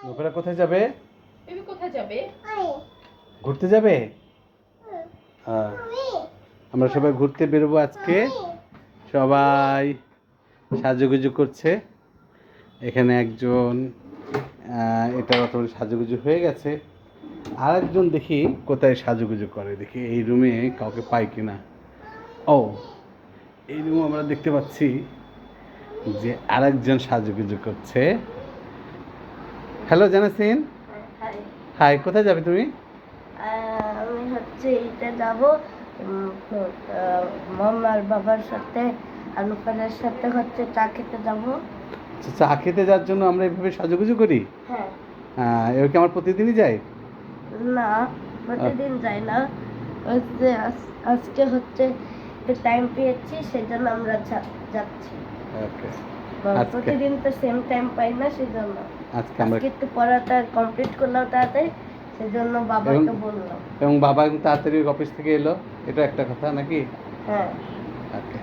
নোকরা কোথায় যাবে? বেবি কোথায় যাবে? ঘুরতে যাবে? আমরা সবাই ঘুরতে বেরোবো আজকে। সবাই সাজুগুজু করছে। এখানে একজন এটা অত সাজুগুজু হয়ে গেছে। আর একজন দেখি কোথায় সাজুগুজু করে, দেখি এই রুমে কাউকে পাই কিনা। ও, এই রুমে আমরা দেখতে পাচ্ছি যে আরেকজন সাজুগুজু করছে। হ্যালো জানাসিন, হাই, কোথায় যাবে তুমি? আমি হচ্ছে এটা যাবো মামার বাবার সাথে আনুফানের সাথে হচ্ছে চা খেতে যাবো। চা খেতে যাওয়ার জন্য আমরা এইভাবে সাজুগুজু করি? হ্যাঁ। এবার কি আমার প্রতিদিনই যাই? না, প্রতিদিন যাই না, হচ্ছে আজকে হচ্ছে টাইম পেয়েছি সেজন্য আমরা যাচ্ছি। ওকে। প্রতিদিন তো সেম টাইম পাই না, সেজন্য আজকে একটু পড়াটা কমপ্লিট করলাম তাড়াতাড়ি, সেজন্য বাবাকে বললাম। এবং বাবা কিন্তু তাড়াতাড়ি অফিস থেকে এলো, এটা একটা কথা নাকি? হ্যাঁ। ওকে।